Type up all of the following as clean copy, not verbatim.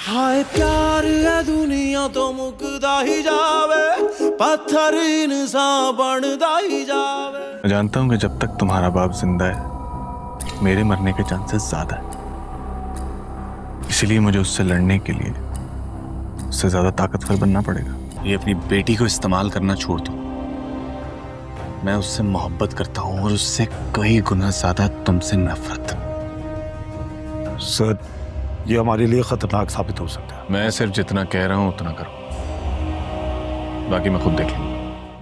हाय प्यार है दुनिया तो मुकदा ही जावे, पत्थर इंसान बनदा ही जावे। मैं जानता हूं कि जब तक तुम्हारा बाप जिंदा है मेरे मरने के चांसेस ज्यादा है, इसलिए मुझे उससे लड़ने के लिए उससे ज्यादा ताकतवर बनना पड़ेगा। ये अपनी बेटी को इस्तेमाल करना छोड़ दो। मैं उससे मोहब्बत करता हूं और उससे कई गुना ज्यादा तुमसे नफरत। सर, ये हमारे लिए खतरनाक साबित हो सकता है। मैं सिर्फ जितना कह रहा हूं उतना करो, बाकी मैं खुद देख लूंगा।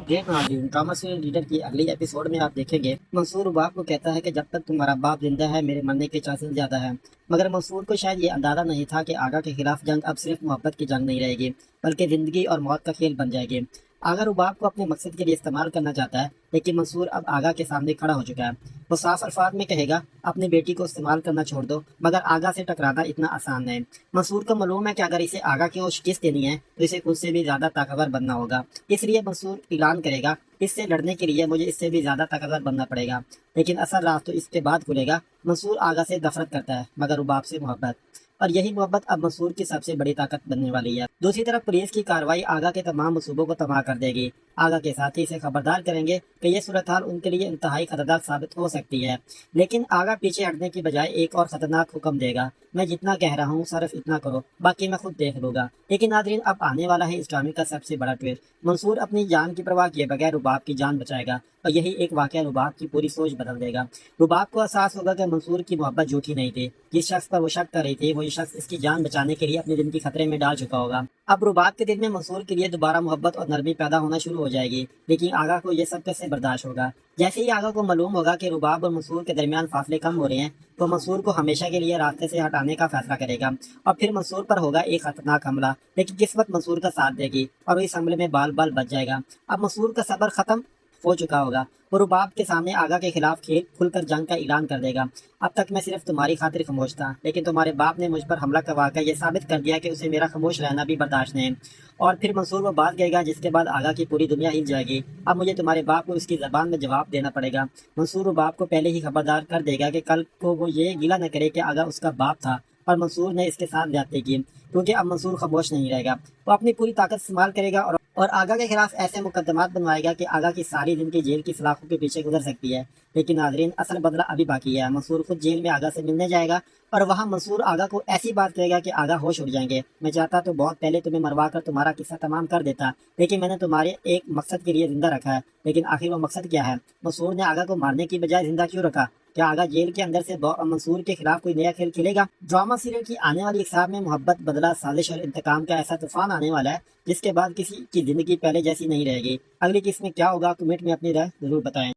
ग्रेट नाज़रीन, ड्रामा सीरियल लीडर की अगली एपिसोड में आप देखेंगे मंसूर रुबाब को कहता है कि जब तक तुम्हारा बाप जिंदा है मेरे मरने के चांसेस ज्यादा है। मगर मंसूर को शायद ये अंदाजा नहीं था कि आगा के खिलाफ जंग अब सिर्फ मोहब्बत की जंग नहीं रहेगी बल्कि जिंदगी और मौत का खेल बन जाएगी। आगा रुबाब को अपने मकसद के लिए इस्तेमाल करना चाहता है, लेकिन मंसूर अब आगा के सामने खड़ा हो चुका है। वो साफ अल्फाज में कहेगा अपनी बेटी को इस्तेमाल करना छोड़ दो, मगर आगा से टकराना इतना आसान नहीं। मंसूर को मालूम है कि अगर इसे आगा की ओर शिकस्त देनी है तो इसे खुद से भी ज्यादा ताकतवर बनना होगा। इसलिए मंसूर ऐलान करेगा इससे लड़ने के लिए मुझे इससे भी ज्यादा ताकतवर बनना पड़ेगा। लेकिन असल राज तो इसके बाद खुलेगा। मंसूर आगा से नफरत करता है मगर रुबाब से मोहब्बत, और यही मोहब्बत अब मंसूर की सबसे बड़ी ताकत बनने वाली है। दूसरी तरफ पुलिस की कार्रवाई आगा के तमाम मंसूबों को तबाह कर देगी। आगा के साथी इसे खबरदार करेंगे कि यह सूरत हाल उनके लिए इंतहाई खतरनाक साबित हो सकती है। लेकिन आगा पीछे हटने की बजाय एक और खतरनाक हुक्म देगा, मैं जितना कह रहा हूँ सिर्फ इतना करो, बाकी मैं खुद देख लूंगा। लेकिन नाज़रीन, अब आने वाला है इस ड्रामे का सबसे बड़ा ट्विस्ट। मंसूर अपनी जान की परवाह किए बगैर रुबाब की जान बचाएगा और यही एक वाकया रुबाब की पूरी सोच बदल देगा। रुबाब को एहसास होगा कि मंसूर की मोहब्बत झूठी नहीं थी। जिस शख्स पर वो शक कर रही थी वो शख्स इसकी जान बचाने के लिए अपनी जिंदगी खतरे में डाल चुका होगा। अब रुबाब के दिल में मंसूर के लिए दोबारा मोहब्बत और नरमी पैदा होना शुरू हो जाएगी। लेकिन आगा को यह सब कैसे बर्दाश्त होगा? जैसे ही आगा को मालूम होगा कि रुबाब और मंसूर के दरमियान फासले कम हो रहे हैं तो मंसूर को हमेशा के लिए रास्ते से हटाने का फैसला करेगा और फिर मंसूर पर होगा एक खतरनाक हमला। लेकिन किस्मत मंसूर का साथ देगी और वो इस हमले में बाल बाल बच जाएगा। अब मंसूर का सब्र खत्म हो चुका होगा। वो रुबाब के सामने आगा के खिलाफ खेल खुलकर जंग का ऐलान कर देगा। अब तक मैं सिर्फ तुम्हारी खातिर खामोश था, लेकिन तुम्हारे बाप ने मुझ पर हमला करवा कर यह साबित कर दिया कि उसे मेरा खामोश रहना भी बर्दाश्त नहीं। और फिर मंसूर वो बात कहेगा जिसके बाद आगा की पूरी दुनिया हिल जाएगी। अब मुझे तुम्हारे बाप को उसकी जबान में जवाब देना पड़ेगा। मंसूर रुबाब को पहले ही खबरदार कर देगा कि कल को वो ये गिला न करे कि आगा उसका बाप था और मंसूर ने इसके साथ ज्यादती की, क्योंकि अब मंसूर खामोश नहीं रहेगा। वो अपनी पूरी ताकत इस्तेमाल करेगा और आगा के खिलाफ ऐसे मुकदमात बनवाएगा कि आगा की सारी जिंदगी जेल की सलाखों के पीछे गुजर सकती है। लेकिन नाजरीन, असल बदला अभी बाकी है। मंसूर खुद जेल में आगा से मिलने जाएगा और वहाँ मंसूर आगा को ऐसी बात कहेगा कि आगा होश उड़ जाएंगे। मैं चाहता तो बहुत पहले तुम्हें मरवा कर तुम्हारा किस्सा तमाम कर देता, लेकिन मैंने तुम्हारे एक मकसद के लिए जिंदा रखा है। लेकिन आखिर वो मकसद क्या है? मंसूर ने आगा को मारने की बजाय जिंदा क्यों रखा? क्या आगा जेल के अंदर से मंसूर के खिलाफ कोई नया खेल खेलेगा? ड्रामा सीरियल की आने वाली इकसार में मोहब्बत, बदला, साजिश और इंतकाम का ऐसा तूफान आने वाला है जिसके बाद किसी की जिंदगी पहले जैसी नहीं रहेगी। अगली किस्त में क्या होगा? कमेंट में अपनी राय जरूर बताएं।